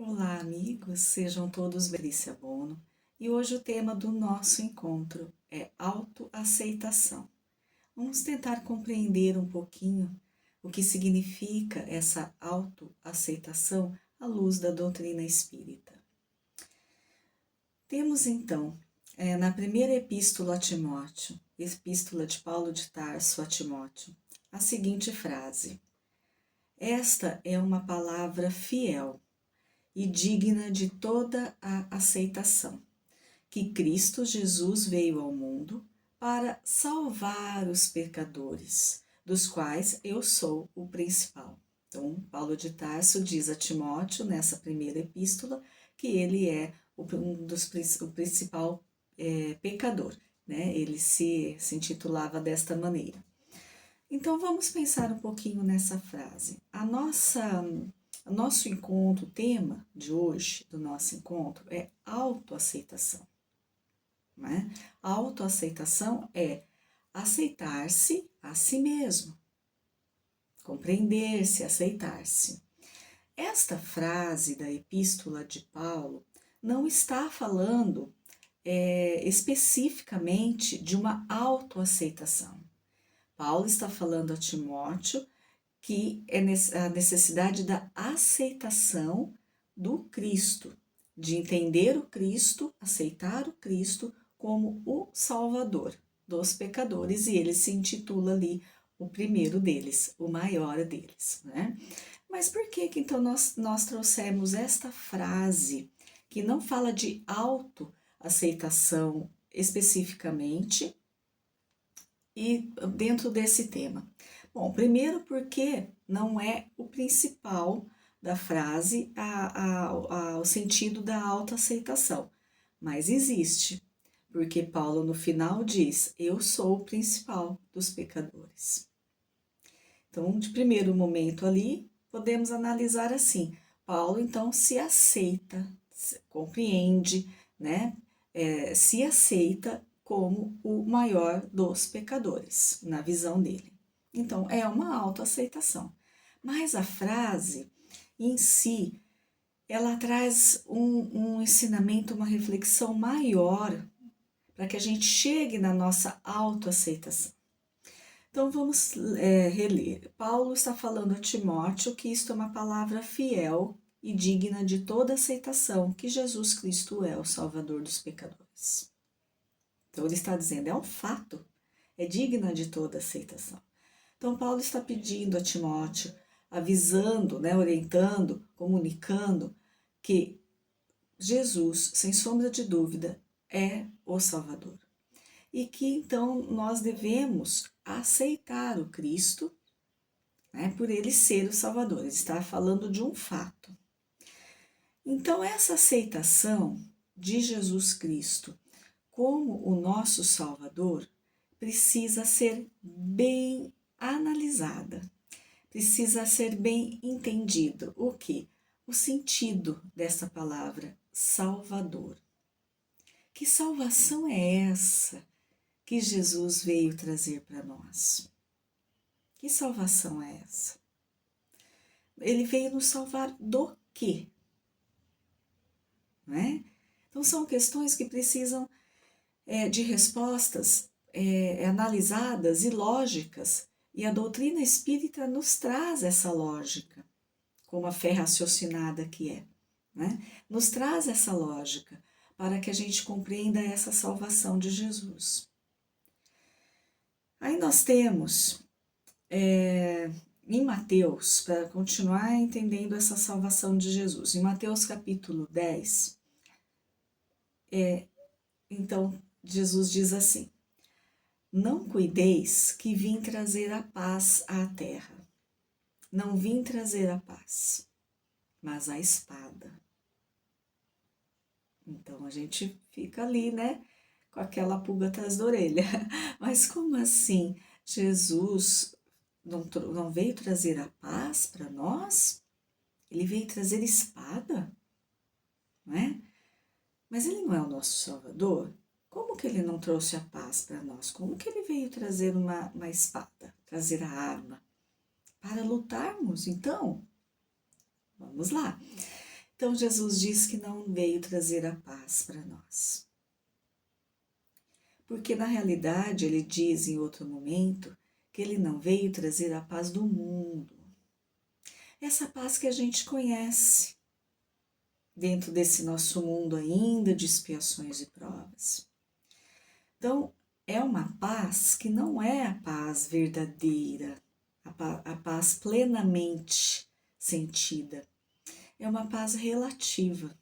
Olá, amigos, sejam todos Patrícia Bono e hoje o tema do nosso encontro é autoaceitação. Vamos tentar compreender um pouquinho o que significa essa autoaceitação à luz da doutrina espírita. Temos então, na primeira epístola a Timóteo, epístola de Paulo de Tarso a Timóteo, a seguinte frase: Esta é uma palavra fiel e digna de toda a aceitação, que Cristo Jesus veio ao mundo para salvar os pecadores, dos quais eu sou o principal. Então, Paulo de Tarso diz a Timóteo, nessa primeira epístola, que ele é o principal pecador, né? Ele se intitulava desta maneira. Então, vamos pensar um pouquinho nessa frase. O nosso encontro, o tema de hoje do nosso encontro é autoaceitação. Né? A autoaceitação é aceitar-se a si mesmo, compreender-se, aceitar-se. Esta frase da epístola de Paulo não está falando especificamente de uma autoaceitação. Paulo está falando a Timóteo que é a necessidade da aceitação do Cristo, de entender o Cristo, aceitar o Cristo como o Salvador dos pecadores, e ele se intitula ali o primeiro deles, o maior deles, né? Mas por que então nós trouxemos esta frase que não fala de autoaceitação especificamente e dentro desse tema? Bom, primeiro porque não é o principal da frase o sentido da autoaceitação, mas existe, porque Paulo no final diz, eu sou o principal dos pecadores. Então, de primeiro momento ali, podemos analisar assim, Paulo então se aceita, compreende, né, se aceita como o maior dos pecadores, na visão dele. Então, é uma autoaceitação. Mas a frase em si, ela traz um ensinamento, uma reflexão maior para que a gente chegue na nossa autoaceitação. Então, vamos reler. Paulo está falando a Timóteo que isto é uma palavra fiel e digna de toda aceitação, que Jesus Cristo é o Salvador dos pecadores. Então, ele está dizendo, é um fato, é digna de toda aceitação. Então, Paulo está pedindo a Timóteo, avisando, né, orientando, comunicando que Jesus, sem sombra de dúvida, é o Salvador. E que então nós devemos aceitar o Cristo, né, por ele ser o Salvador. Ele está falando de um fato. Então, essa aceitação de Jesus Cristo como o nosso Salvador precisa ser bem analisada, precisa ser bem entendido. O que? O sentido dessa palavra, Salvador. Que salvação é essa que Jesus veio trazer para nós? Que salvação é essa? Ele veio nos salvar do quê? Né? Então, são questões que precisam de respostas analisadas e lógicas, e a doutrina espírita nos traz essa lógica, como a fé raciocinada que é, né? Nos traz essa lógica para que a gente compreenda essa salvação de Jesus. Aí nós temos em Mateus, para continuar entendendo essa salvação de Jesus, em Mateus capítulo 10, então Jesus diz assim, não cuideis que vim trazer a paz à terra. Não vim trazer a paz, mas a espada. Então a gente fica ali, né, com aquela pulga atrás da orelha. Mas como assim? Jesus não veio trazer a paz para nós? Ele veio trazer espada, não é? Mas ele não é o nosso Salvador? Como que ele não trouxe a paz para nós? Como que ele veio trazer uma espada, trazer a arma? Para lutarmos, então? Vamos lá. Então Jesus diz que não veio trazer a paz para nós. Porque na realidade ele diz em outro momento que ele não veio trazer a paz do mundo. Essa paz que a gente conhece dentro desse nosso mundo ainda de expiações e provas. Então, é uma paz que não é a paz verdadeira, a paz plenamente sentida. É uma paz relativa.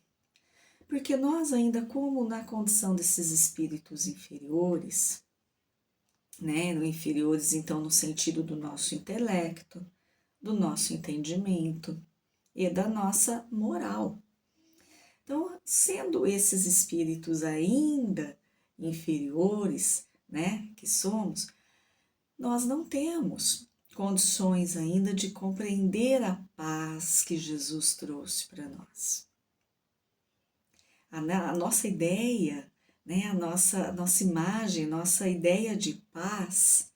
Porque nós ainda, como na condição desses espíritos inferiores, né, inferiores então no sentido do nosso intelecto, do nosso entendimento e da nossa moral. Então, sendo esses espíritos ainda inferiores, né, que somos, nós não temos condições ainda de compreender a paz que Jesus trouxe para nós. A nossa ideia, né, a nossa imagem, nossa ideia de paz,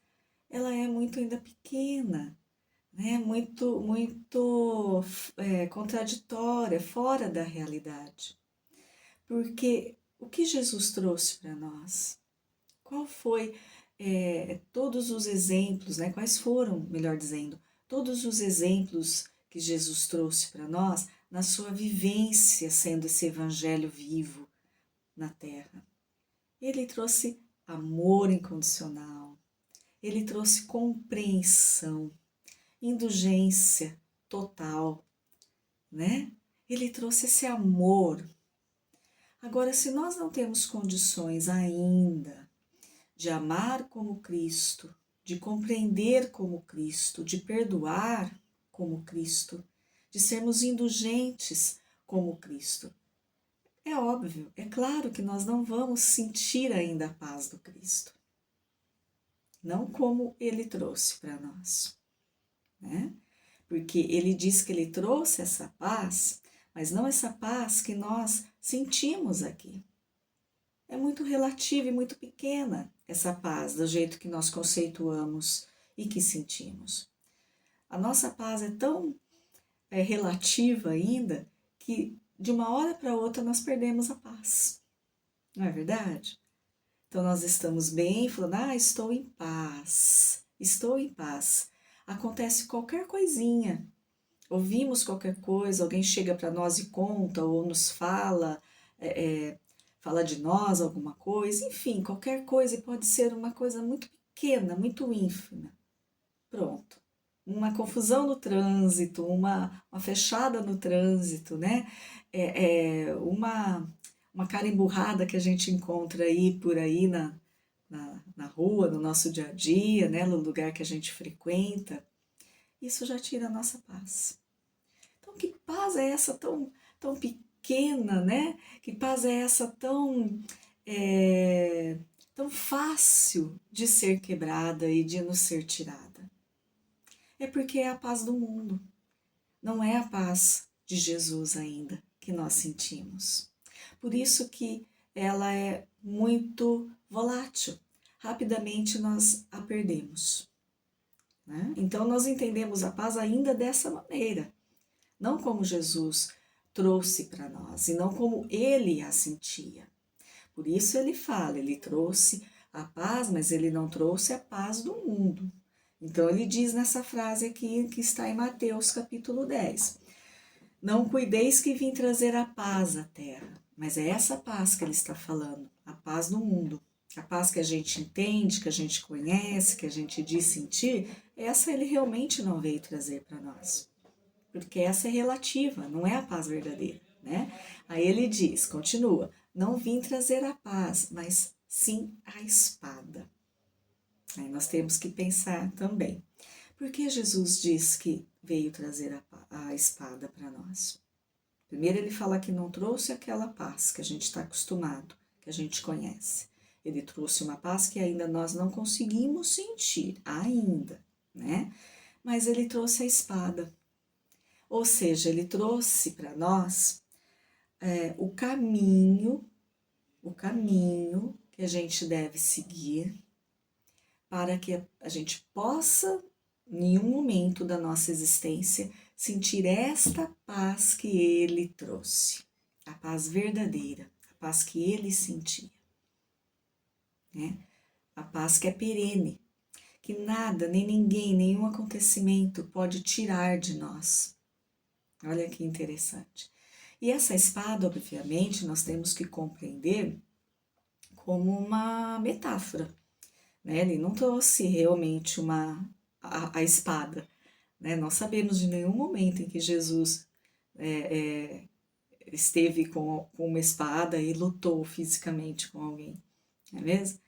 ela é muito ainda pequena, né, muito contraditória, fora da realidade. Porque o que Jesus trouxe para nós? Qual foi todos os exemplos, né? Quais foram, melhor dizendo, todos os exemplos que Jesus trouxe para nós na sua vivência sendo esse evangelho vivo na terra? Ele trouxe amor incondicional, ele trouxe compreensão, indulgência total, né? Ele trouxe esse amor. Agora, se nós não temos condições ainda de amar como Cristo, de compreender como Cristo, de perdoar como Cristo, de sermos indulgentes como Cristo, é óbvio, é claro que nós não vamos sentir ainda a paz do Cristo. Não como Ele trouxe para nós, né? Porque Ele diz que Ele trouxe essa paz, mas não essa paz que nós sentimos aqui. É muito relativa e muito pequena essa paz, do jeito que nós conceituamos e que sentimos. A nossa paz é tão relativa ainda que de uma hora para outra nós perdemos a paz. Não é verdade? Então nós estamos bem, falando, estou em paz, estou em paz. Acontece qualquer coisinha, ouvimos qualquer coisa, alguém chega para nós e conta ou nos fala, fala de nós alguma coisa, enfim, qualquer coisa, e pode ser uma coisa muito pequena, muito ínfima. Pronto. Uma confusão no trânsito, uma fechada no trânsito, né? Uma cara emburrada que a gente encontra aí por aí na rua, no nosso dia a dia, né? No lugar que a gente frequenta. Isso já tira a nossa paz. Então, que paz é essa tão pequena, né? Que paz é essa tão fácil de ser quebrada e de nos ser tirada? É porque é a paz do mundo, não é a paz de Jesus ainda que nós sentimos. Por isso que ela é muito volátil, rapidamente nós a perdemos, né? Então nós entendemos a paz ainda dessa maneira, não como Jesus trouxe para nós e não como ele a sentia. Por isso ele fala, ele trouxe a paz, mas ele não trouxe a paz do mundo. Então ele diz nessa frase aqui que está em Mateus capítulo 10. Não cuideis que vim trazer a paz à terra, mas é essa paz que ele está falando, a paz no mundo. A paz que a gente entende, que a gente conhece, que a gente diz sentir, essa ele realmente não veio trazer para nós. Porque essa é relativa, não é a paz verdadeira, né? Aí ele diz, continua, não vim trazer a paz, mas sim a espada. Aí nós temos que pensar também, por que Jesus diz que veio trazer a espada para nós? Primeiro ele fala que não trouxe aquela paz que a gente está acostumado, que a gente conhece. Ele trouxe uma paz que ainda nós não conseguimos sentir, ainda, né? Mas ele trouxe a espada. Ou seja, ele trouxe para nós o caminho que a gente deve seguir para que a gente possa, em nenhum momento da nossa existência, sentir esta paz que ele trouxe, a paz verdadeira, a paz que ele sentia, né? A paz que é perene, que nada, nem ninguém, nenhum acontecimento pode tirar de nós. Olha que interessante. E essa espada, obviamente, nós temos que compreender como uma metáfora, né? Ele não trouxe realmente a espada, né? Nós sabemos de nenhum momento em que Jesus esteve com uma espada e lutou fisicamente com alguém, não é mesmo?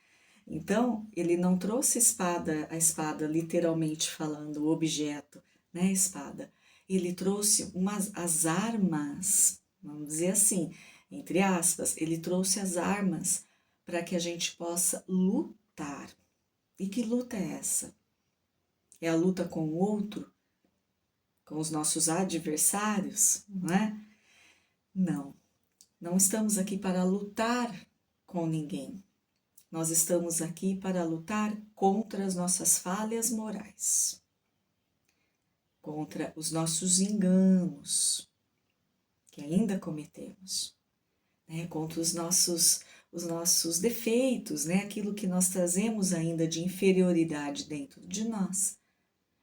Então, ele não trouxe a espada literalmente falando, o objeto, né, a espada. Ele trouxe as armas, vamos dizer assim, entre aspas, ele trouxe as armas para que a gente possa lutar. E que luta é essa? É a luta com o outro? Com os nossos adversários, não é? Não, não estamos aqui para lutar com ninguém. Nós estamos aqui para lutar contra as nossas falhas morais, contra os nossos enganos que ainda cometemos, né? Contra os nossos defeitos, né? Aquilo que nós trazemos ainda de inferioridade dentro de nós.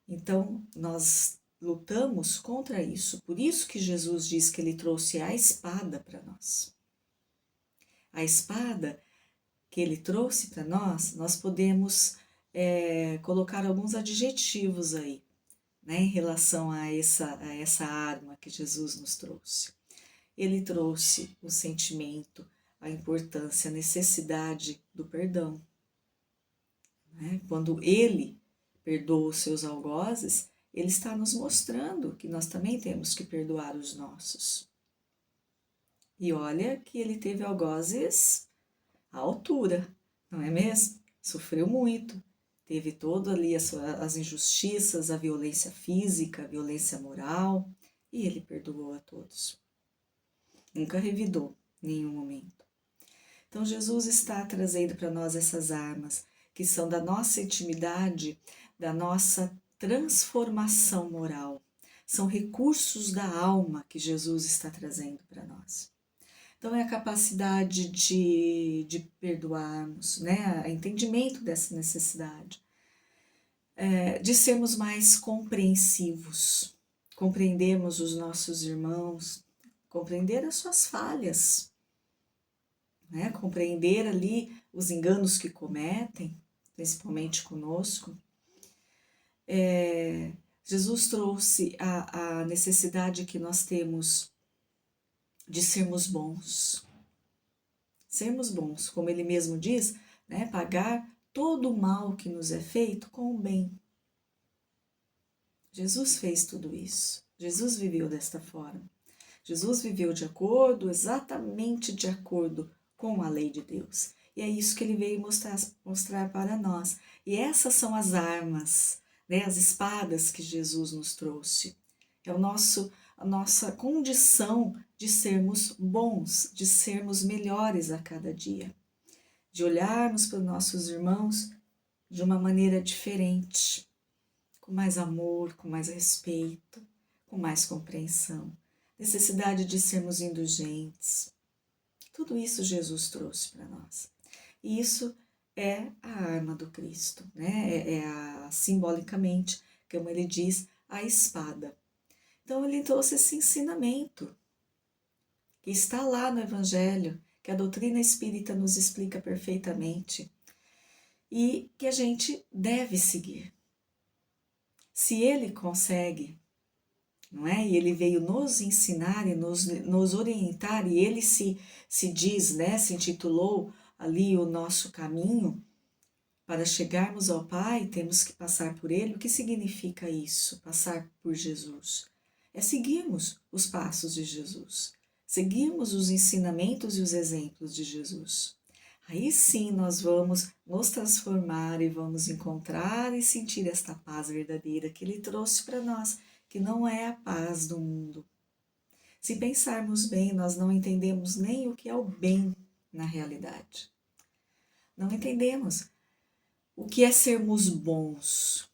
Então, nós lutamos contra isso. Por isso que Jesus diz que ele trouxe a espada para nós. A espada que ele trouxe para nós podemos colocar alguns adjetivos aí, né, em relação a essa arma que Jesus nos trouxe. Ele trouxe o sentimento, a importância, a necessidade do perdão. Né? Quando ele perdoa os seus algozes, ele está nos mostrando que nós também temos que perdoar os nossos. E olha que ele teve algozes à altura, não é mesmo? Sofreu muito, teve todo ali as injustiças, a violência física, a violência moral, e ele perdoou a todos. Nunca revidou em nenhum momento. Então Jesus está trazendo para nós essas armas, que são da nossa intimidade, da nossa transformação moral. São recursos da alma que Jesus está trazendo para nós. Então, é a capacidade de perdoarmos, né? O entendimento dessa necessidade, de sermos mais compreensivos, compreendermos os nossos irmãos, compreender as suas falhas, né? Compreender ali os enganos que cometem, principalmente conosco. Jesus trouxe a necessidade que nós temos de sermos bons. Sermos bons, como ele mesmo diz, né? Pagar todo o mal que nos é feito com o bem. Jesus fez tudo isso. Jesus viveu desta forma. Jesus viveu exatamente de acordo com a lei de Deus. E é isso que ele veio mostrar para nós. E essas são as armas, né? As espadas que Jesus nos trouxe. É a nossa condição de sermos bons, de sermos melhores a cada dia, de olharmos para os nossos irmãos de uma maneira diferente, com mais amor, com mais respeito, com mais compreensão, necessidade de sermos indulgentes. Tudo isso Jesus trouxe para nós. E isso é a arma do Cristo, né? Simbolicamente, como ele diz, a espada. Então, ele trouxe esse ensinamento, que está lá no Evangelho, que a doutrina espírita nos explica perfeitamente, e que a gente deve seguir. Se ele consegue, não é? E ele veio nos ensinar e nos orientar, e ele se diz, né? Se intitulou ali o nosso caminho, para chegarmos ao Pai, temos que passar por ele. O que significa isso, passar por Jesus? É seguirmos os passos de Jesus, seguirmos os ensinamentos e os exemplos de Jesus. Aí sim nós vamos nos transformar e vamos encontrar e sentir esta paz verdadeira que ele trouxe para nós, que não é a paz do mundo. Se pensarmos bem, nós não entendemos nem o que é o bem na realidade. Não entendemos o que é sermos bons,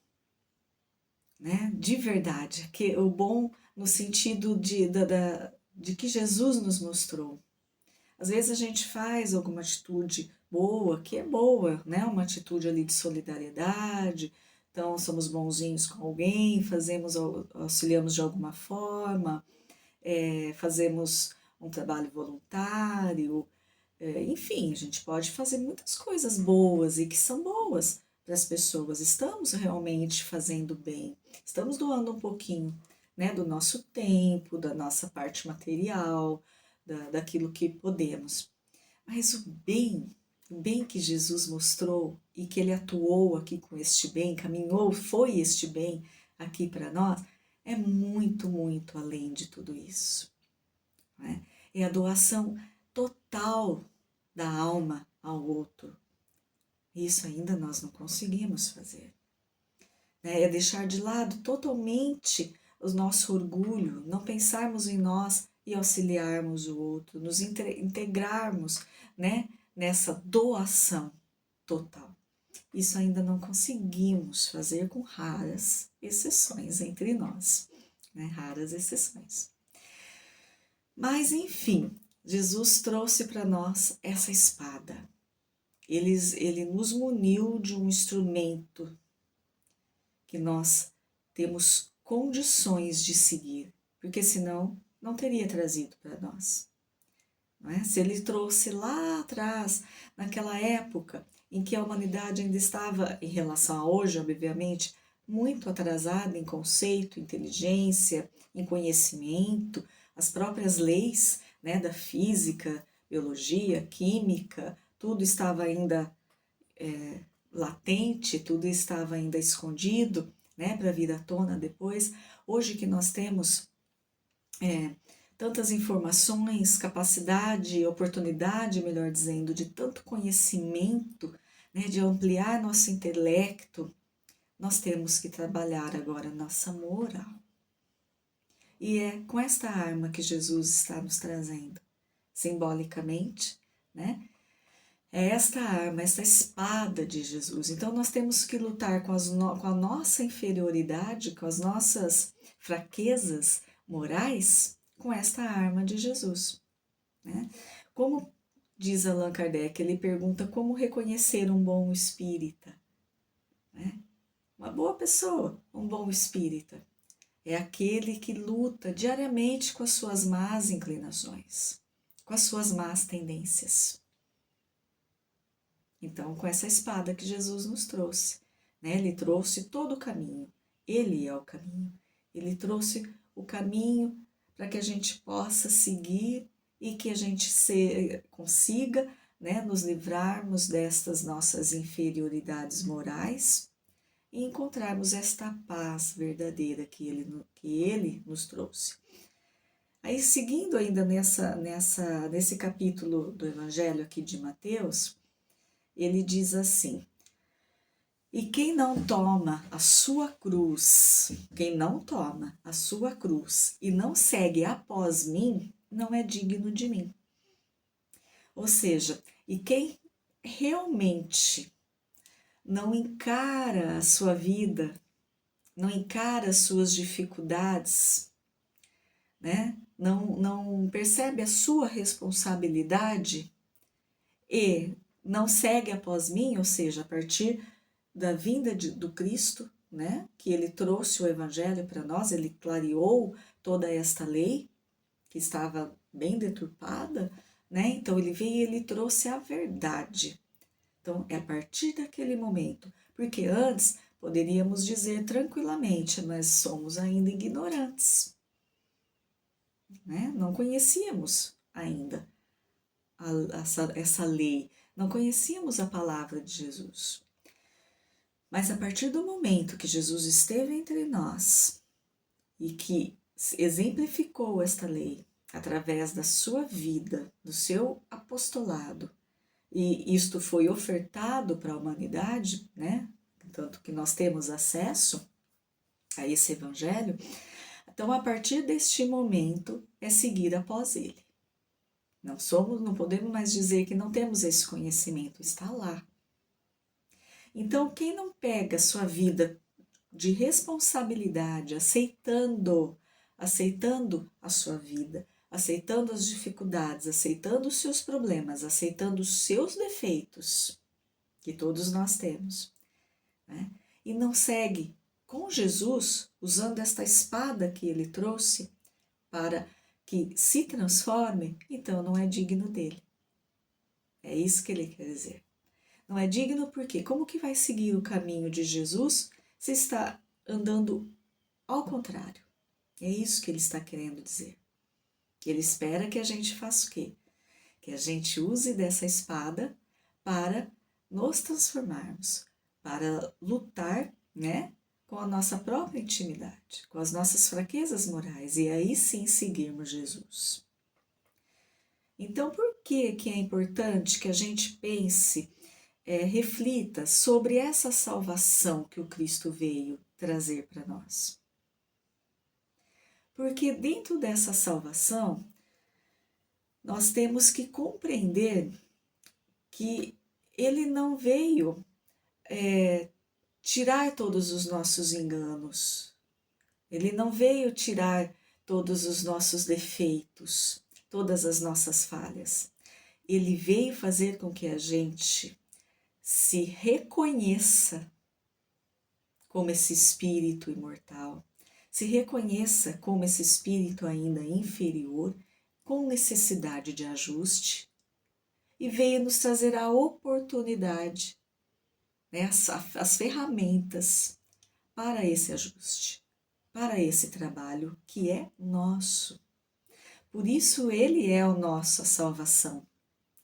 né? De verdade, que o bom no sentido de que Jesus nos mostrou. Às vezes a gente faz alguma atitude boa, que é boa, né? Uma atitude ali de solidariedade, então somos bonzinhos com alguém, auxiliamos de alguma forma, fazemos um trabalho voluntário, enfim, a gente pode fazer muitas coisas boas e que são boas para as pessoas. Estamos realmente fazendo bem, estamos doando um pouquinho, né, do nosso tempo, da nossa parte material, daquilo que podemos. Mas o bem que Jesus mostrou e que ele atuou aqui com este bem, caminhou, foi este bem aqui para nós, é muito, muito além de tudo isso. Né? É a doação total da alma ao outro. Isso ainda nós não conseguimos fazer. Né? É deixar de lado totalmente o nosso orgulho, não pensarmos em nós e auxiliarmos o outro, nos integrarmos, né, nessa doação total. Isso ainda não conseguimos fazer, com raras exceções entre nós, né? Raras exceções. Mas, enfim, Jesus trouxe para nós essa espada. Ele nos muniu de um instrumento que nós temos condições de seguir, porque senão não teria trazido para nós. Não é? Se ele trouxe lá atrás, naquela época em que a humanidade ainda estava, em relação a hoje, obviamente, muito atrasada em conceito, inteligência, em conhecimento, as próprias leis, né, da física, biologia, química, tudo estava ainda latente, tudo estava ainda escondido, né, para vir à tona depois. Hoje que nós temos tantas informações, capacidade, oportunidade, melhor dizendo, de tanto conhecimento, né, de ampliar nosso intelecto, nós temos que trabalhar agora nossa moral. E é com esta arma que Jesus está nos trazendo, simbolicamente, né? É esta arma, esta espada de Jesus. Então nós temos que lutar com a nossa inferioridade, com as nossas fraquezas morais, com esta arma de Jesus. Né? Como diz Allan Kardec, ele pergunta como reconhecer um bom espírita. Né? Uma boa pessoa, um bom espírita, é aquele que luta diariamente com as suas más inclinações, com as suas más tendências. Então, com essa espada que Jesus nos trouxe, né? Ele trouxe todo o caminho, ele é o caminho, ele trouxe o caminho para que a gente possa seguir e que a gente consiga, né, nos livrarmos destas nossas inferioridades morais e encontrarmos esta paz verdadeira que ele nos trouxe. Aí, seguindo ainda nesse capítulo do Evangelho aqui de Mateus, ele diz assim: e quem não toma a sua cruz, e não segue após mim, não é digno de mim. Ou seja, e quem realmente não encara a sua vida, não encara as suas dificuldades, né? Não percebe a sua responsabilidade e não segue após mim, ou seja, a partir da vinda do Cristo, né? Que ele trouxe o Evangelho para nós, ele clareou toda esta lei que estava bem deturpada, né? Então ele veio e ele trouxe a verdade. Então é a partir daquele momento, porque antes poderíamos dizer tranquilamente, nós somos ainda ignorantes, né? Não conhecíamos ainda essa lei, não conhecíamos a palavra de Jesus. Mas a partir do momento que Jesus esteve entre nós e que exemplificou esta lei através da sua vida, do seu apostolado, e isto foi ofertado para a humanidade, né? Tanto que nós temos acesso a esse evangelho. Então, a partir deste momento, é seguir após ele. Não podemos mais dizer que não temos esse conhecimento, está lá. Então, quem não pega a sua vida de responsabilidade, aceitando aceitando a sua vida, aceitando as dificuldades, aceitando os seus problemas, aceitando os seus defeitos, que todos nós temos, né? E não segue com Jesus, usando esta espada que ele trouxe para que se transforme, então não é digno dele. É isso que ele quer dizer. Não é digno porque como que vai seguir o caminho de Jesus se está andando ao contrário? É isso que ele está querendo dizer. Ele espera que a gente faça o quê? Que a gente use dessa espada para nos transformarmos, para lutar, né, com a nossa própria intimidade, com as nossas fraquezas morais e aí sim seguirmos Jesus. Então, por que é importante que a gente pense, reflita sobre essa salvação que o Cristo veio trazer para nós? Porque dentro dessa salvação, nós temos que compreender que ele não veio tirar todos os nossos enganos, ele não veio tirar todos os nossos defeitos, todas as nossas falhas. Ele veio fazer com que a gente se reconheça como esse espírito imortal, se reconheça como esse espírito ainda inferior, com necessidade de ajuste, e veio nos trazer a oportunidade, né, as ferramentas para esse ajuste, para esse trabalho que é nosso. Por isso ele é a nossa salvação,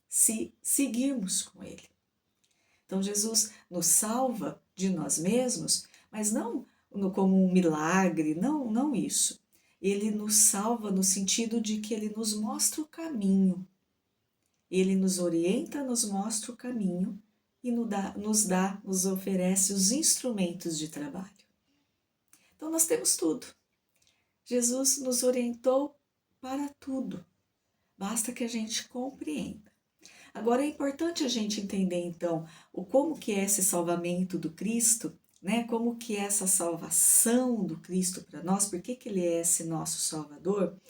se seguirmos com ele. Então Jesus nos salva de nós mesmos, mas não como um milagre, não isso. Ele nos salva no sentido de que ele nos mostra o caminho. Ele nos orienta, nos mostra o caminho e nos oferece os instrumentos de trabalho. Então nós temos tudo. Jesus nos orientou para tudo. Basta que a gente compreenda. Agora é importante a gente entender então como que é esse salvamento do Cristo, né? Como que é essa salvação do Cristo para nós, por que ele é esse nosso Salvador?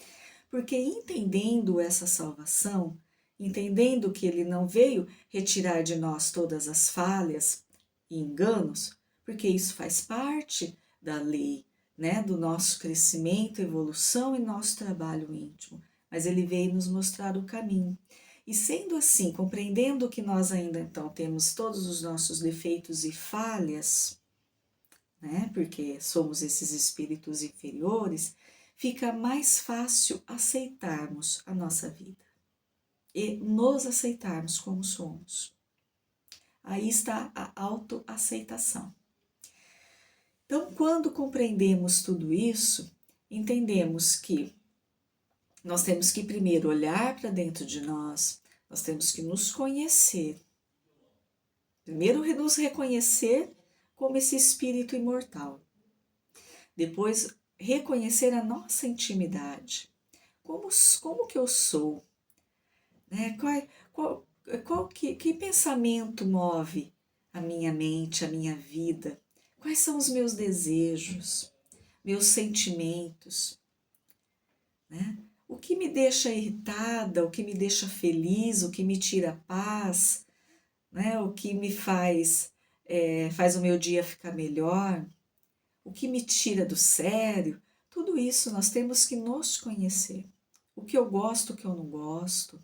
Porque entendendo essa salvação, entendendo que ele não veio retirar de nós todas as falhas e enganos, porque isso faz parte da lei, né? Do nosso crescimento, evolução e nosso trabalho íntimo, mas ele veio nos mostrar o caminho. E sendo assim, compreendendo que nós ainda então temos todos os nossos defeitos e falhas, né, porque somos esses espíritos inferiores, fica mais fácil aceitarmos a nossa vida e nos aceitarmos como somos. Aí está a autoaceitação. Então, quando compreendemos tudo isso, entendemos que nós temos que primeiro olhar para dentro de nós temos que nos conhecer. Primeiro, nos reconhecer como esse espírito imortal. Depois, reconhecer a nossa intimidade. Como que eu sou? Né? Que pensamento move a minha mente, a minha vida? Quais são os meus desejos, meus sentimentos? Né? O que me deixa irritada, o que me deixa feliz, o que me tira a paz, né? O que me faz o meu dia ficar melhor, o que me tira do sério, tudo isso nós temos que nos conhecer. O que eu gosto, o que eu não gosto.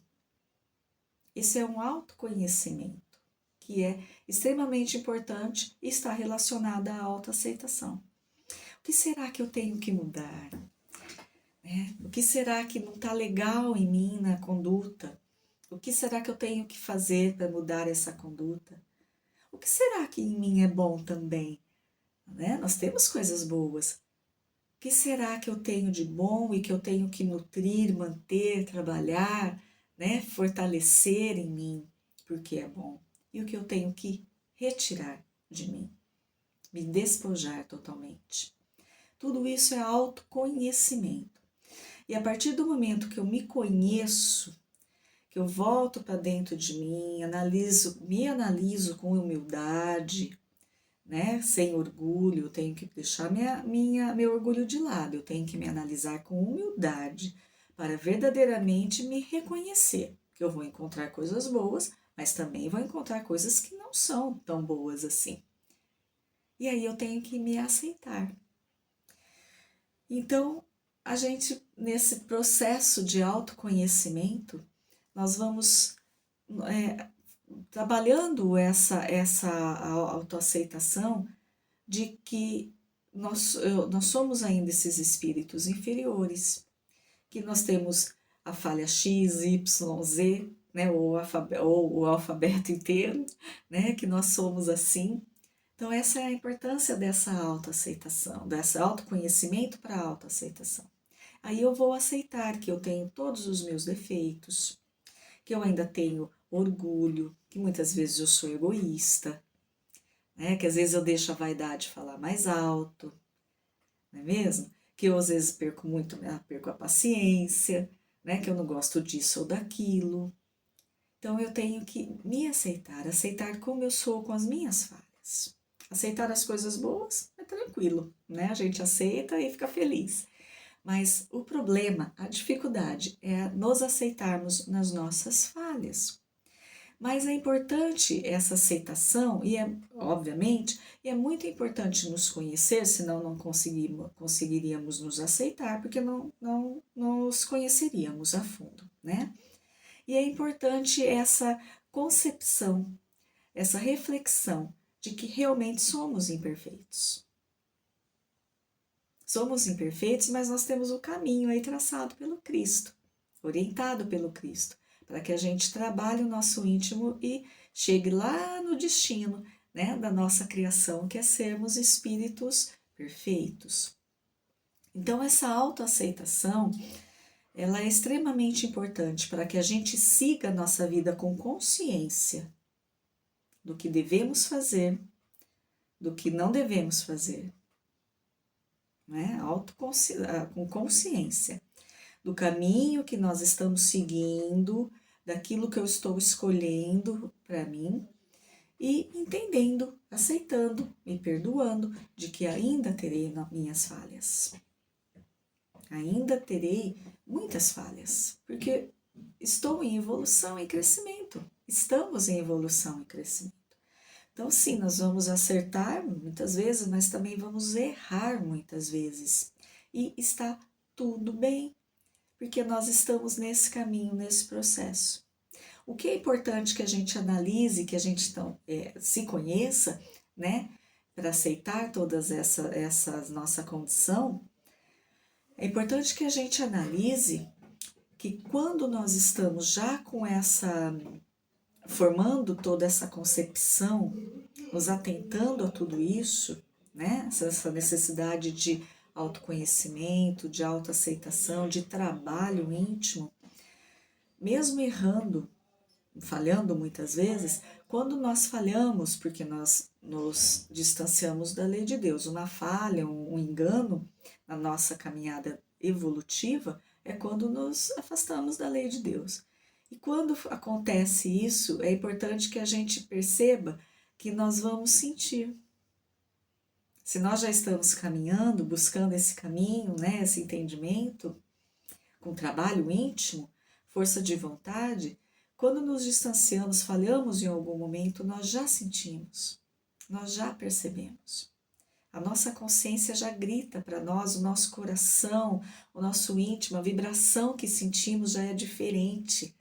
Esse é um autoconhecimento que é extremamente importante e está relacionado à autoaceitação. O que será que eu tenho que mudar? O que será que não está legal em mim na conduta? O que será que eu tenho que fazer para mudar essa conduta? O que será que em mim é bom também? Né? Nós temos coisas boas. O que será que eu tenho de bom e que eu tenho que nutrir, manter, trabalhar, né? Fortalecer em mim, porque é bom? E o que eu tenho que retirar de mim? Me despojar totalmente. Tudo isso é autoconhecimento. E a partir do momento que eu me conheço, que eu volto para dentro de mim, me analiso com humildade, né? Sem orgulho, eu tenho que deixar meu orgulho de lado, eu tenho que me analisar com humildade para verdadeiramente me reconhecer, que eu vou encontrar coisas boas, mas também vou encontrar coisas que não são tão boas assim. E aí eu tenho que me aceitar. Então, a gente, nesse processo de autoconhecimento, nós vamos trabalhando essa autoaceitação de que nós somos ainda esses espíritos inferiores, que nós temos a falha X, Y, Z, né, ou o alfabeto inteiro, né, que nós somos assim. Então, essa é a importância dessa autoaceitação, desse autoconhecimento para a autoaceitação. Aí eu vou aceitar que eu tenho todos os meus defeitos, que eu ainda tenho orgulho, que muitas vezes eu sou egoísta, né? Que às vezes eu deixo a vaidade falar mais alto, não é mesmo? Que eu às vezes perco a paciência, né? Que eu não gosto disso ou daquilo. Então eu tenho que me aceitar, aceitar como eu sou com as minhas falhas. Aceitar as coisas boas é tranquilo, né? A gente aceita e fica feliz. Mas o problema, a dificuldade é nos aceitarmos nas nossas falhas. Mas é importante essa aceitação e obviamente, é muito importante nos conhecer, senão não conseguiríamos nos aceitar, porque não nos conheceríamos a fundo, né? E é importante essa concepção, essa reflexão de que realmente somos imperfeitos. Somos imperfeitos, mas nós temos o caminho aí traçado pelo Cristo, orientado pelo Cristo, para que a gente trabalhe o nosso íntimo e chegue lá no destino, né, da nossa criação, que é sermos espíritos perfeitos. Então, essa autoaceitação, ela é extremamente importante para que a gente siga a nossa vida com consciência do que devemos fazer, do que não devemos fazer, né? Com consciência do caminho que nós estamos seguindo, daquilo que eu estou escolhendo para mim e entendendo, aceitando, me perdoando de que ainda terei minhas falhas. Ainda terei muitas falhas, porque estou em evolução e crescimento. Estamos em evolução e crescimento. Então, sim, nós vamos acertar muitas vezes, mas também vamos errar muitas vezes. E está tudo bem, porque nós estamos nesse caminho, nesse processo. O que é importante que a gente analise, que a gente então, se conheça, né, para aceitar todas essa nossa condição, é importante que a gente analise que quando nós estamos já com formando toda essa concepção, nos atentando a tudo isso, né? Essa necessidade de autoconhecimento, de autoaceitação, de trabalho íntimo, mesmo errando, falhando muitas vezes, quando nós falhamos, porque nós nos distanciamos da lei de Deus, uma falha, um engano na nossa caminhada evolutiva, é quando nos afastamos da lei de Deus. E quando acontece isso, é importante que a gente perceba que nós vamos sentir. Se nós já estamos caminhando, buscando esse caminho, né, esse entendimento, com trabalho íntimo, força de vontade, quando nos distanciamos, falhamos em algum momento, nós já sentimos, nós já percebemos. A nossa consciência já grita para nós, o nosso coração, o nosso íntimo, a vibração que sentimos já é diferente,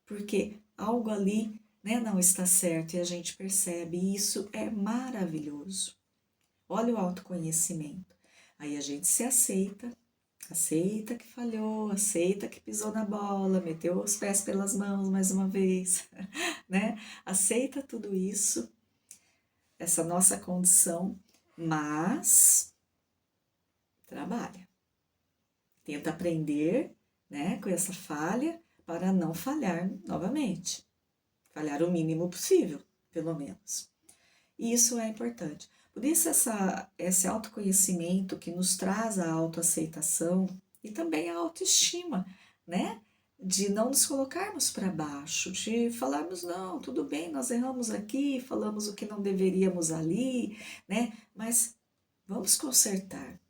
porque algo ali, né, não está certo e a gente percebe, e isso é maravilhoso. Olha o autoconhecimento. Aí a gente se aceita que falhou, aceita que pisou na bola, meteu os pés pelas mãos mais uma vez, né? Aceita tudo isso, essa nossa condição, mas trabalha. Tenta aprender, né, com essa falha para não falhar novamente. Falhar o mínimo possível, pelo menos. E isso é importante. Por isso esse autoconhecimento que nos traz a autoaceitação e também a autoestima, né? de não nos colocarmos para baixo, de falarmos, não, tudo bem, nós erramos aqui, falamos o que não deveríamos ali, né? Mas vamos consertar,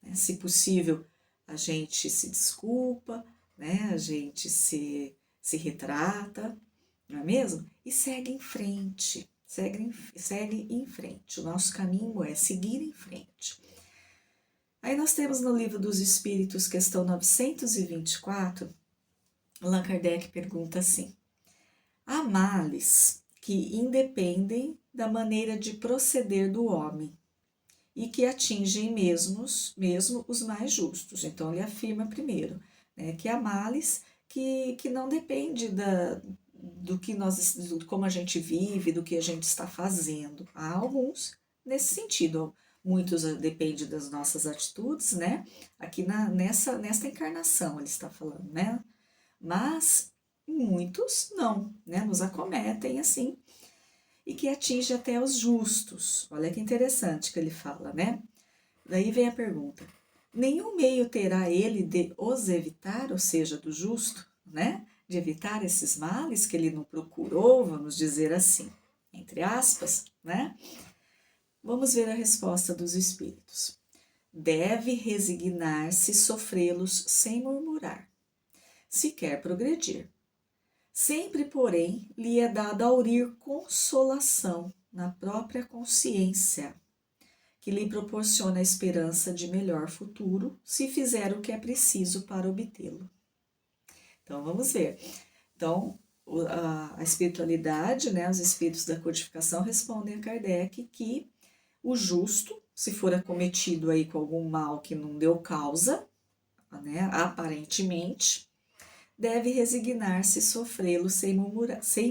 né? Se possível, a gente se desculpa, né? A gente se retrata, não é mesmo? E segue em frente, segue em frente. O nosso caminho é seguir em frente. Aí nós temos no Livro dos Espíritos, questão 924, Allan Kardec pergunta assim: há males que independem da maneira de proceder do homem e que atingem mesmo os mais justos. Então, ele afirma primeiro, né, que há males que não depende do que como a gente vive, do que a gente está fazendo. Há alguns nesse sentido. Muitos dependem das nossas atitudes, né? Aqui nesta encarnação ele está falando, né? Mas muitos não, né? Nos acometem assim, e que atinge até os justos. Olha que interessante que ele fala, né? Daí vem a pergunta: nenhum meio terá ele de os evitar, ou seja, do justo, né? De evitar esses males que ele não procurou, vamos dizer assim, entre aspas, né? Vamos ver a resposta dos espíritos. Deve resignar-se, sofrê-los sem murmurar, se quer progredir. Sempre, porém, lhe é dado aurir consolação na própria consciência, que lhe proporciona a esperança de melhor futuro, se fizer o que é preciso para obtê-lo. Então, vamos ver. Então, a espiritualidade, né, os espíritos da codificação respondem a Kardec que o justo, se for acometido aí com algum mal que não deu causa, né, aparentemente, deve resignar-se e sofrê-lo sem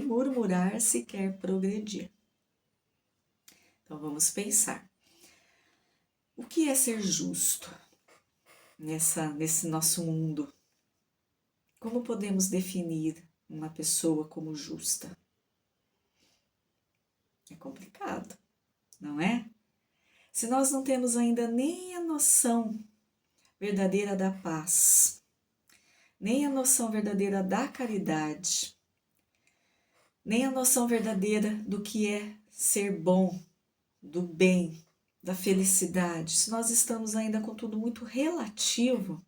murmurar se quer progredir. Então vamos pensar. O que é ser justo nesse nosso mundo? Como podemos definir uma pessoa como justa? É complicado, não é? Se nós não temos ainda nem a noção verdadeira da paz, nem a noção verdadeira da caridade, nem a noção verdadeira do que é ser bom, do bem, da felicidade, se nós estamos ainda com tudo muito relativo,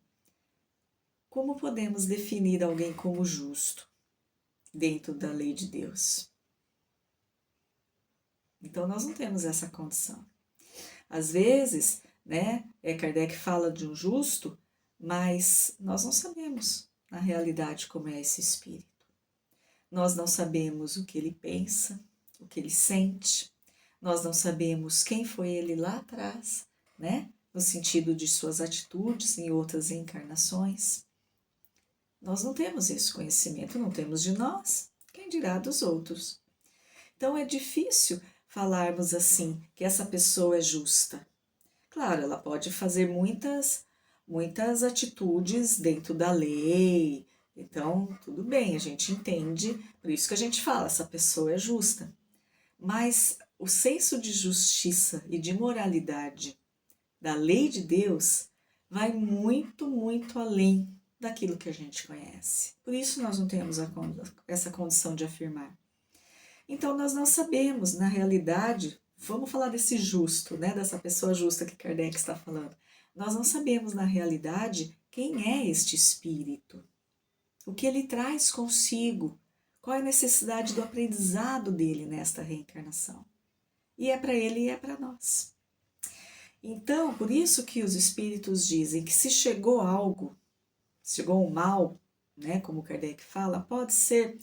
como podemos definir alguém como justo dentro da lei de Deus? Então, nós não temos essa condição. Às vezes, né, Kardec fala de um justo, mas nós não sabemos, na realidade, como é esse espírito. Nós não sabemos o que ele pensa, o que ele sente, nós não sabemos quem foi ele lá atrás, né, no sentido de suas atitudes em outras encarnações. Nós não temos esse conhecimento, não temos de nós, quem dirá dos outros. Então, é difícil falarmos assim, que essa pessoa é justa. Claro, ela pode fazer muitas atitudes dentro da lei, então tudo bem, a gente entende, por isso que a gente fala, essa pessoa é justa. Mas o senso de justiça e de moralidade da lei de Deus vai muito, muito além daquilo que a gente conhece. Por isso nós não temos essa condição de afirmar. Então, nós não sabemos, na realidade, vamos falar desse justo, né, dessa pessoa justa que Kardec está falando. Nós não sabemos, na realidade, quem é este espírito, o que ele traz consigo, qual é a necessidade do aprendizado dele nesta reencarnação. E é para ele e é para nós. Então, por isso que os espíritos dizem que se chegou algo, chegou um mal, né, como Kardec fala, pode ser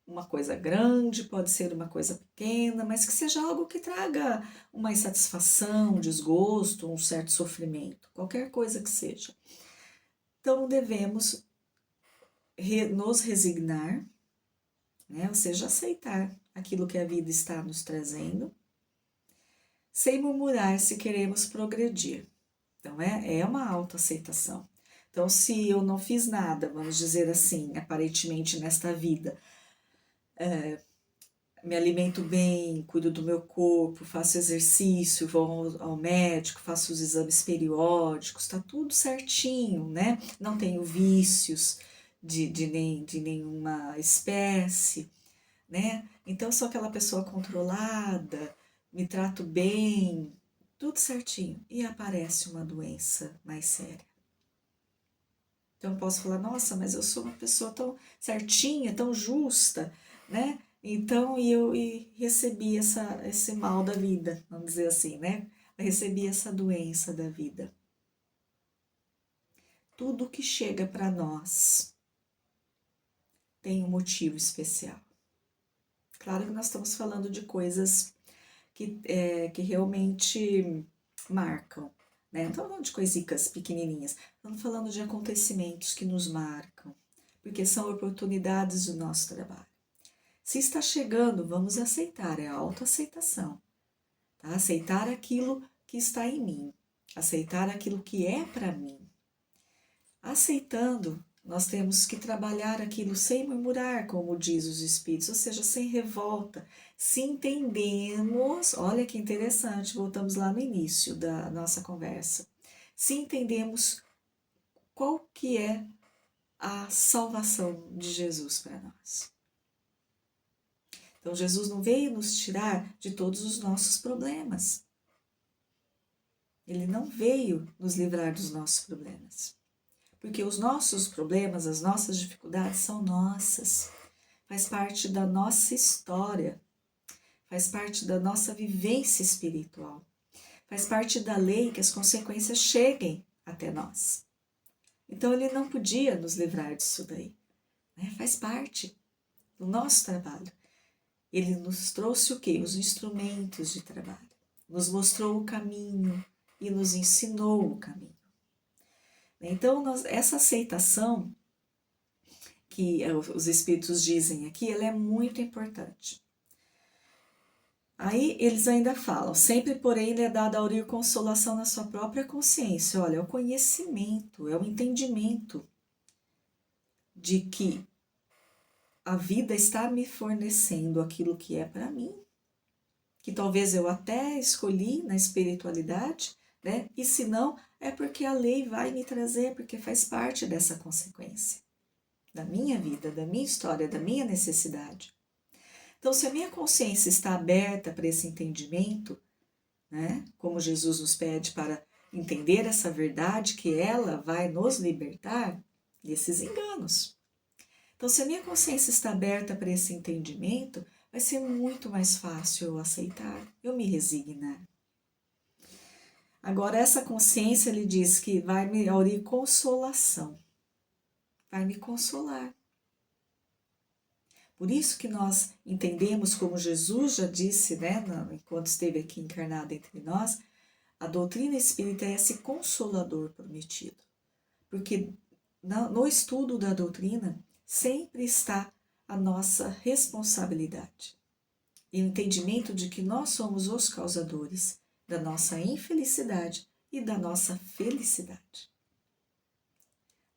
uma coisa grande, pode ser uma coisa pequena, mas que seja algo que traga uma insatisfação, um desgosto, um certo sofrimento, qualquer coisa que seja. Então, devemos nos resignar, né? Ou seja, aceitar aquilo que a vida está nos trazendo, sem murmurar se queremos progredir. Então, é uma autoaceitação. Então, se eu não fiz nada, vamos dizer assim, aparentemente nesta vida, me alimento bem, cuido do meu corpo, faço exercício, vou ao médico, faço os exames periódicos, tá tudo certinho, né? Não tenho vícios, de nenhuma espécie, né? Então, sou aquela pessoa controlada, me trato bem, tudo certinho, e aparece uma doença mais séria. Então, eu posso falar, nossa, mas eu sou uma pessoa tão certinha, tão justa, né? Então, e recebi esse mal da vida, vamos dizer assim, né? Eu recebi essa doença da vida. Tudo que chega para nós tem um motivo especial. Claro que nós estamos falando de coisas que realmente marcam, né? Não estamos falando de coisitas pequenininhas, estamos falando de acontecimentos que nos marcam, porque são oportunidades do nosso trabalho. Se está chegando, vamos aceitar, é a autoaceitação, tá? Aceitar aquilo que está em mim, aceitar aquilo que é para mim. Aceitando, nós temos que trabalhar aquilo sem murmurar, como diz os Espíritos, ou seja, sem revolta. Se entendemos, olha que interessante, voltamos lá no início da nossa conversa. Se entendemos qual que é a salvação de Jesus para nós. Então, Jesus não veio nos tirar de todos os nossos problemas. Ele não veio nos livrar dos nossos problemas. Porque os nossos problemas, as nossas dificuldades são nossas. Faz parte da nossa história. Faz parte da nossa vivência espiritual. Faz parte da lei que as consequências cheguem até nós. Então, ele não podia nos livrar disso daí, né? Faz parte do nosso trabalho. Ele nos trouxe o quê? Os instrumentos de trabalho. Nos mostrou o caminho e nos ensinou o caminho. Então, essa aceitação que os Espíritos dizem aqui, ela é muito importante. Aí eles ainda falam, sempre porém lhe é dado a aurir consolação na sua própria consciência. Olha, é o conhecimento, é o entendimento de que a vida está me fornecendo aquilo que é para mim, que talvez eu até escolhi na espiritualidade, né? E se não, é porque a lei vai me trazer, porque faz parte dessa consequência da minha vida, da minha história, da minha necessidade. Então, se a minha consciência está aberta para esse entendimento, né? Como Jesus nos pede para entender essa verdade, que ela vai nos libertar desses enganos. Então, se a minha consciência está aberta para esse entendimento, vai ser muito mais fácil eu aceitar, eu me resignar. Agora, essa consciência, ele diz que vai me aurir consolação, vai me consolar. Por isso que nós entendemos, como Jesus já disse, né, enquanto esteve aqui encarnado entre nós, a doutrina espírita é esse consolador prometido. Porque no estudo da doutrina sempre está a nossa responsabilidade e o entendimento de que nós somos os causadores da nossa infelicidade e da nossa felicidade.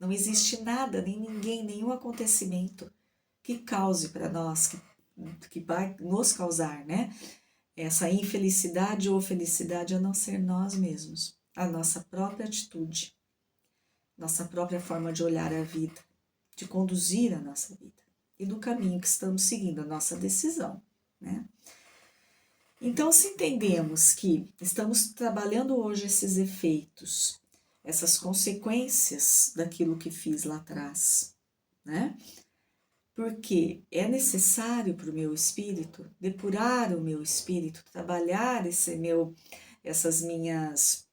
Não existe nada, nem ninguém, nenhum acontecimento que cause para nós, que vai nos causar, né? Essa infelicidade ou felicidade, a não ser nós mesmos, a nossa própria atitude, nossa própria forma de olhar a vida, de conduzir a nossa vida e do caminho que estamos seguindo, a nossa decisão, né? Então, se entendemos que estamos trabalhando hoje esses efeitos, essas consequências daquilo que fiz lá atrás, né? Porque é necessário para o meu espírito depurar o meu espírito, trabalhar essas minhas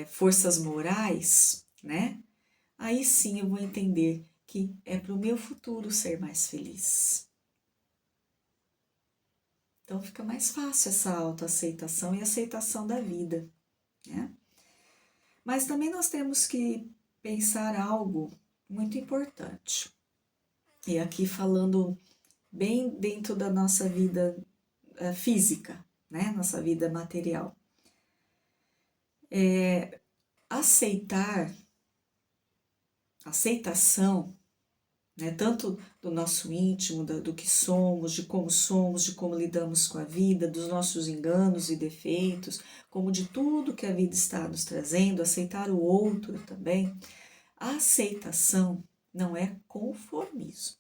forças morais, né? Aí sim eu vou entender que é para o meu futuro ser mais feliz. Então fica mais fácil essa autoaceitação e aceitação da vida, né? Mas também nós temos que pensar algo muito importante. E aqui falando bem dentro da nossa vida física, né? Nossa vida material. Aceitação, né? Tanto do nosso íntimo, do que somos, de como lidamos com a vida, dos nossos enganos e defeitos, como de tudo que a vida está nos trazendo, aceitar o outro também. A aceitação não é conformismo.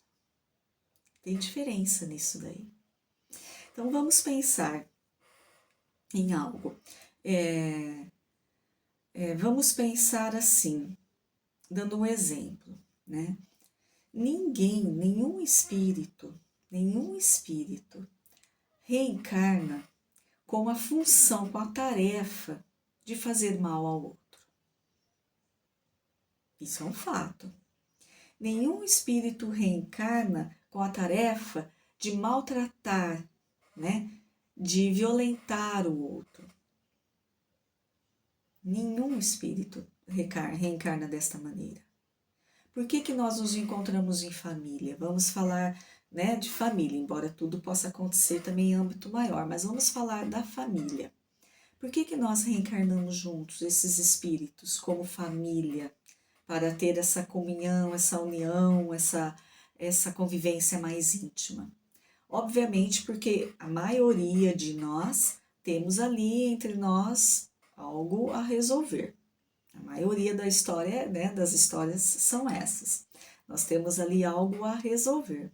Tem diferença nisso daí. Então, vamos pensar em algo. Vamos pensar assim, dando um exemplo, né? Nenhum espírito reencarna com a função, com a tarefa de fazer mal ao outro. Isso é um fato. Nenhum espírito reencarna com a tarefa de maltratar, né? De violentar o outro. Nenhum espírito reencarna desta maneira. Por que nós nos encontramos em família? Vamos falar, né, de família, embora tudo possa acontecer também em âmbito maior, mas vamos falar da família. Por que nós reencarnamos juntos, esses espíritos, como família, para ter essa comunhão, essa união, essa convivência mais íntima? Obviamente porque a maioria de nós temos ali entre nós algo a resolver. A maioria da história, né, das histórias são essas. Nós temos ali algo a resolver.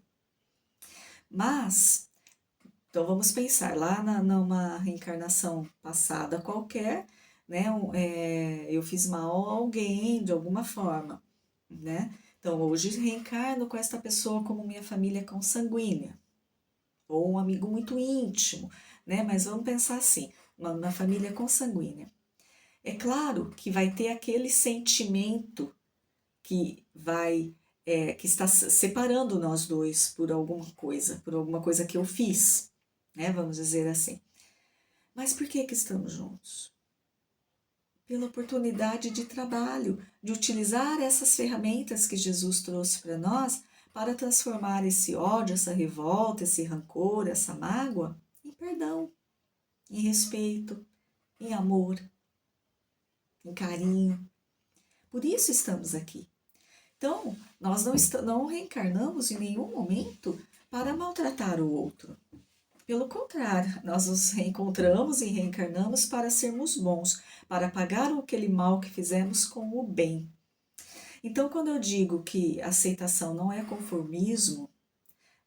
Mas, então vamos pensar, lá numa reencarnação passada qualquer, né, eu fiz mal a alguém de alguma forma, né? Então hoje reencarno com esta pessoa como minha família consanguínea, ou um amigo muito íntimo, né? Mas vamos pensar assim, uma família consanguínea. É claro que vai ter aquele sentimento que que está separando nós dois por alguma coisa que eu fiz, né? Vamos dizer assim. Mas por que estamos juntos? Pela oportunidade de trabalho, de utilizar essas ferramentas que Jesus trouxe para nós para transformar esse ódio, essa revolta, esse rancor, essa mágoa em perdão, em respeito, em amor, em carinho. Por isso estamos aqui. Então, nós não reencarnamos em nenhum momento para maltratar o outro. Pelo contrário, nós nos reencontramos e reencarnamos para sermos bons, para apagar aquele mal que fizemos com o bem. Então, quando eu digo que aceitação não é conformismo,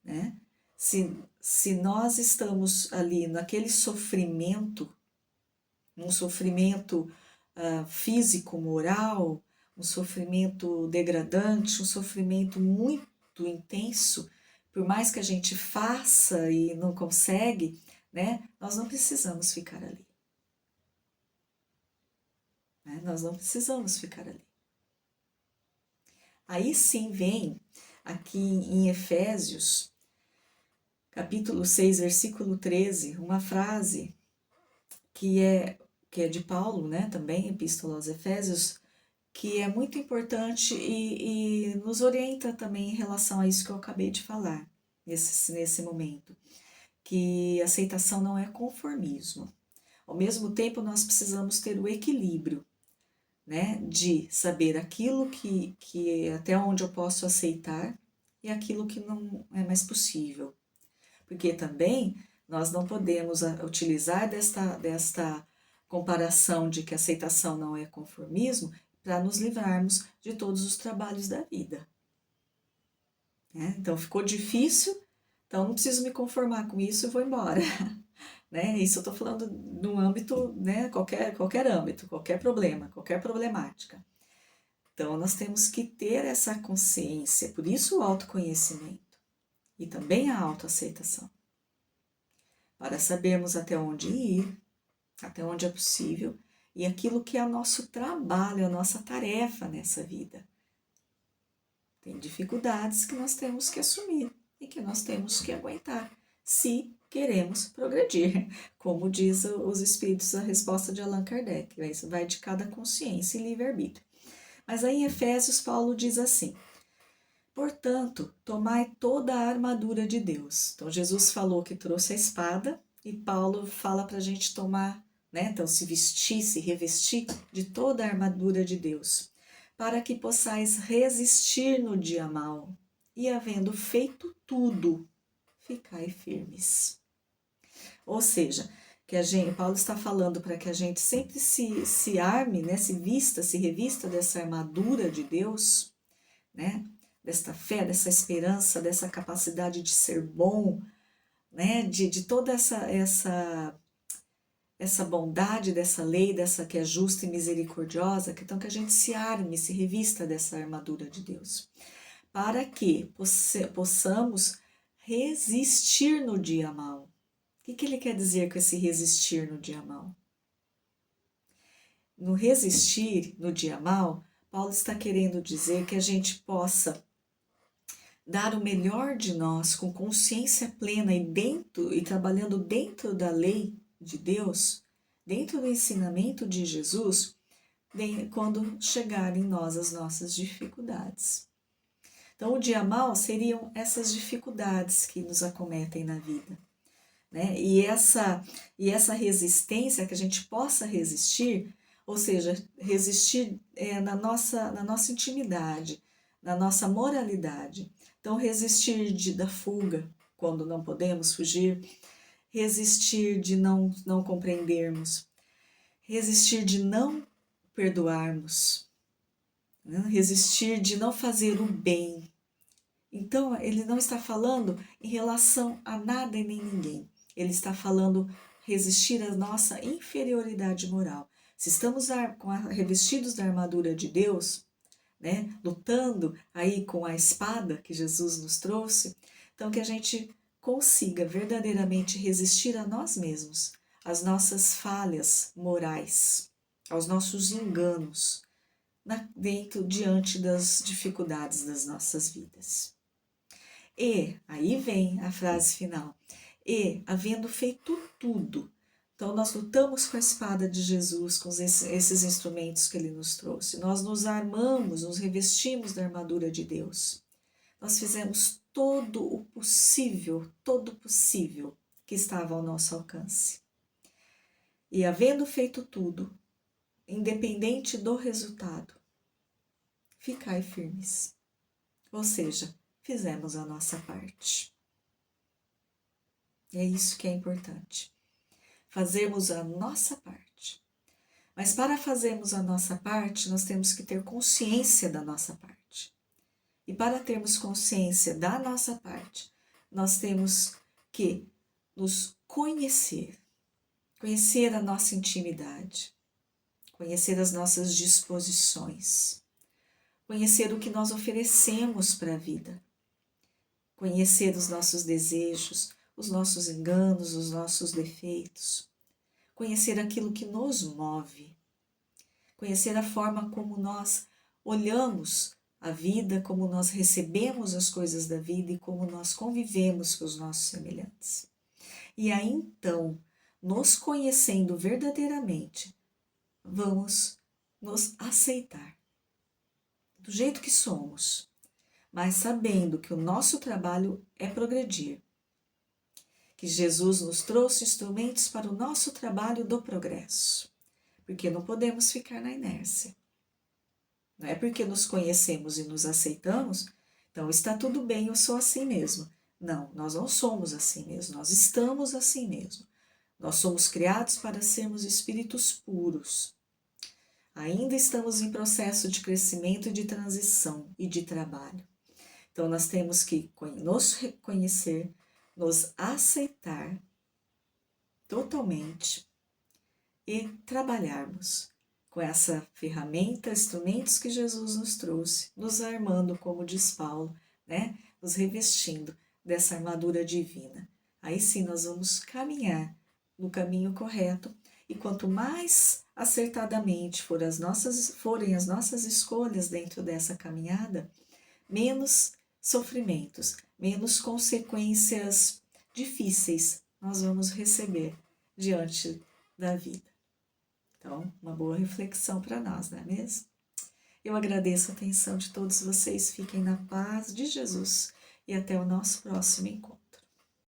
né? Se nós estamos ali naquele sofrimento, um sofrimento físico, moral, um sofrimento degradante, um sofrimento muito intenso, por mais que a gente faça e não consegue, né? Nós não precisamos ficar ali. Né? Nós não precisamos ficar ali. Aí sim vem aqui em Efésios, capítulo 6, versículo 13, uma frase que é de Paulo, né? Também, Epístola aos Efésios, que é muito importante e nos orienta também em relação a isso que eu acabei de falar nesse momento, que aceitação não é conformismo. Ao mesmo tempo, nós precisamos ter o equilíbrio, né, de saber aquilo que até onde eu posso aceitar e aquilo que não é mais possível. Porque também nós não podemos utilizar desta comparação de que aceitação não é conformismo para nos livrarmos de todos os trabalhos da vida. Né? Então, ficou difícil, então não preciso me conformar com isso e vou embora. Né? Isso eu estou falando no âmbito, né? qualquer âmbito, qualquer problema, qualquer problemática. Então, nós temos que ter essa consciência, por isso o autoconhecimento e também a autoaceitação, para sabermos até onde ir, até onde é possível, e aquilo que é o nosso trabalho, a nossa tarefa nessa vida. Tem dificuldades que nós temos que assumir e que nós temos que aguentar, se queremos progredir. Como diz os Espíritos, a resposta de Allan Kardec, isso vai de cada consciência e livre-arbítrio. Mas aí em Efésios, Paulo diz assim: portanto, tomai toda a armadura de Deus. Então, Jesus falou que trouxe a espada e Paulo fala para a gente tomar, né? Então, se vestir, se revestir de toda a armadura de Deus, para que possais resistir no dia mau e, havendo feito tudo, ficai firmes. Ou seja, Paulo está falando para que a gente sempre se arme, né? Se revista dessa armadura de Deus, né? desta fé, dessa esperança, dessa capacidade de ser bom, né? De toda essa bondade dessa lei, dessa que é justa e misericordiosa, então que a gente se arme, se revista dessa armadura de Deus, para que possamos resistir no dia mau. O que ele quer dizer com esse resistir no dia mau? No resistir no dia mau, Paulo está querendo dizer que a gente possa dar o melhor de nós com consciência plena e trabalhando dentro da lei de Deus, dentro do ensinamento de Jesus, quando chegarem em nós as nossas dificuldades. Então, o dia mau seriam essas dificuldades que nos acometem na vida, né? E essa resistência, que a gente possa resistir, ou seja, resistir na nossa intimidade, na nossa moralidade. Então, resistir da fuga, quando não podemos fugir, resistir de não compreendermos, resistir de não perdoarmos, né? Resistir de não fazer o bem. Então, ele não está falando em relação a nada e nem ninguém. Ele está falando resistir à nossa inferioridade moral. Se estamos revestidos da armadura de Deus, né, lutando aí com a espada que Jesus nos trouxe, então que a gente consiga verdadeiramente resistir a nós mesmos, às nossas falhas morais, aos nossos enganos, diante das dificuldades das nossas vidas. E, aí vem a frase final, e, havendo feito tudo, então nós lutamos com a espada de Jesus, com esses instrumentos que ele nos trouxe, nós nos armamos, nos revestimos da armadura de Deus, nós fizemos todo o possível que estava ao nosso alcance. E havendo feito tudo, independente do resultado, ficai firmes. Ou seja, fizemos a nossa parte. E é isso que é importante. Fazermos a nossa parte. Mas para fazermos a nossa parte, nós temos que ter consciência da nossa parte. E para termos consciência da nossa parte, nós temos que nos conhecer. Conhecer a nossa intimidade. Conhecer as nossas disposições. Conhecer o que nós oferecemos para a vida. Conhecer os nossos desejos, os nossos enganos, os nossos defeitos. Conhecer aquilo que nos move. Conhecer a forma como nós olhamos a vida, como nós recebemos as coisas da vida e como nós convivemos com os nossos semelhantes. E aí então, nos conhecendo verdadeiramente, vamos nos aceitar do jeito que somos, mas sabendo que o nosso trabalho é progredir, que Jesus nos trouxe instrumentos para o nosso trabalho do progresso, porque não podemos ficar na inércia. Não é porque nos conhecemos e nos aceitamos, então está tudo bem, eu sou assim mesmo. Não, nós não somos assim mesmo, nós estamos assim mesmo. Nós somos criados para sermos espíritos puros. Ainda estamos em processo de crescimento e de transição e de trabalho. Então, nós temos que nos reconhecer, nos aceitar totalmente e trabalharmos com essa ferramenta, instrumentos que Jesus nos trouxe, nos armando, como diz Paulo, né? Nos revestindo dessa armadura divina. Aí sim nós vamos caminhar no caminho correto e quanto mais acertadamente forem as nossas escolhas dentro dessa caminhada, menos sofrimentos, menos consequências difíceis nós vamos receber diante da vida. Então, uma boa reflexão para nós, não é mesmo? Eu agradeço a atenção de todos vocês, fiquem na paz de Jesus e até o nosso próximo encontro.